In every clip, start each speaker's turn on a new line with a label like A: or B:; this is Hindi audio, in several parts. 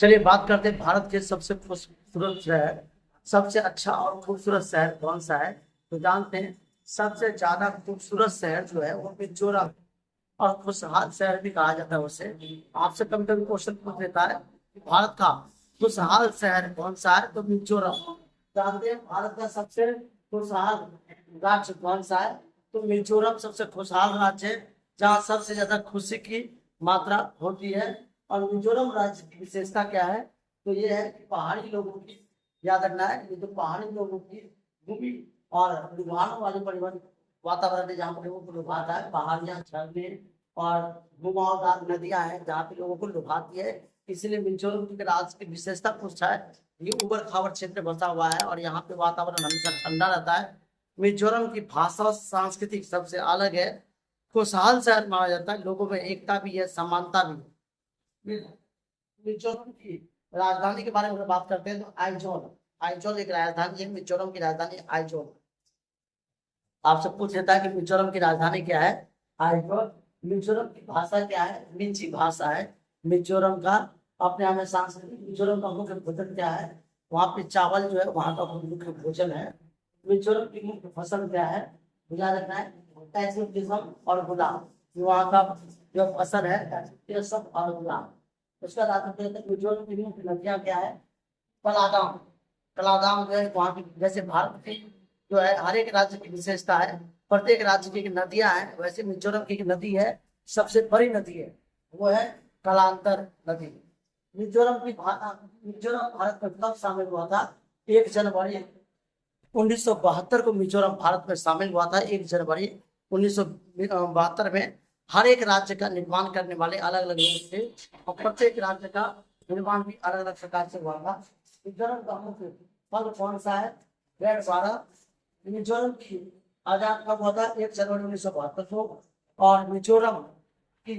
A: चलिए बात करते हैं भारत के सबसे खूबसूरत शहर, सबसे अच्छा और खूबसूरत शहर कौन सा है। तो जानते हैं सबसे ज्यादा खूबसूरत शहर जो है वो मिजोरम और खुशहाल शहर भी कहा जाता है उसे। आपसे कभी कभी क्वेश्चन पूछ लेता है कि भारत का खुशहाल शहर कौन सा है, तो मिजोरम। जानते हैं भारत का सबसे खुशहाल राज्य कौन सा है, तो मिजोरम सबसे खुशहाल राज्य है, जहाँ सबसे ज्यादा खुशी की मात्रा होती है। और मिजोरम राज्य की विशेषता क्या है, तो ये है कि पहाड़ी लोगों की, याद रखना है, ये तो पहाड़ी लोगों की भूमि और लुभाने वाले परिवहन वातावरण है, जहाँ पर लोगों को लुभाता है। पहाड़ियाँ, झरने और घुमावदार नदियां हैं जहाँ पे लोगों को लुभाती है। इसलिए मिजोरम के राज्य की विशेषता कुछ है, ये उबड़ खाबड़ क्षेत्र में बसा हुआ है और यहाँ पे वातावरण हमेशा ठंडा रहता है। मिजोरम की भाषा और सांस्कृतिक सबसे अलग है। खुशहाल शहर माना जाता है, लोगों में एकता भी है, समानता भी है। मिजोरम की राजधानी के बारे में अगर बात करते हैं तो आइजोल। आइजोल एक राजधानी है, मिजोरम की राजधानी आइजोल। आपसे पूछ लेता है कि मिजोरम की राजधानी क्या है, आइजोल। मिजोरम की भाषा क्या है, मिंची भाषा है मिजोरम का। अपने यहाँ में सांस्कृतिक मिजोरम का मुख्य भोजन क्या है, वहाँ पे चावल जो है वहाँ का मुख्य भोजन है। मिजोरम की मुख्य फसल क्या है, याद रखना है, एथनिज्म और गुलाब। वहाँ का जो फसल है एथनिज्म और गुलाब। उसका मिजोरम की मुख्य नदियाँ क्या है, कलादाम। कलादाम जो है वहाँ की, जैसे भारत की जो है हर एक राज्य की विशेषता है, प्रत्येक राज्य की नदियां हैं, वैसे मिजोरम की एक नदी है, सबसे बड़ी नदी है, वो है कलांतर नदी। मिजोरम भारत में कब शामिल हुआ था, 1 जनवरी 1972 को मिजोरम भारत में शामिल हुआ था। 1 जनवरी 1972 में। हर एक राज्य का निर्माण करने वाले अलग अलग लोग थे और प्रत्येक राज्य का निर्माण भी अलग अलग प्रकार से हुआ था। मिजोरम का मुख्य फल कौन सा है, रेड बारह। मिजोरम की आजाद कब हुआ था, 1 जनवरी 1972 को। और मिजोरम की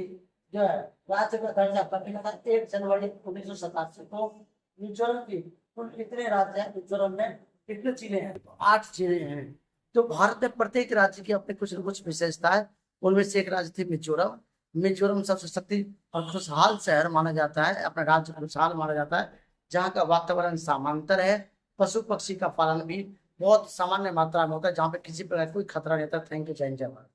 A: जो है राज्य का दर्जा कब मिला था, 1 जनवरी 1987 को। मिजोरम की कुल कितने राज्य हैं, मिजोरम में कितने जिले हैं, तो 8 जिले हैं। तो भारत में प्रत्येक राज्य की अपनी कुछ न कुछ विशेषता है, उनमें से एक राज्य थी मिजोरम। मिजोरम सबसे शक्ति और खुशहाल शहर माना जाता है, अपना राज्य खुशहाल माना जाता है, जहाँ का वातावरण समांतर है। पशु पक्षी का पालन भी बहुत सामान्य मात्रा में होता है, जहाँ पे किसी प्रकार कोई खतरा नहीं होता। थैंक यू, जय हिंद, जय भारत।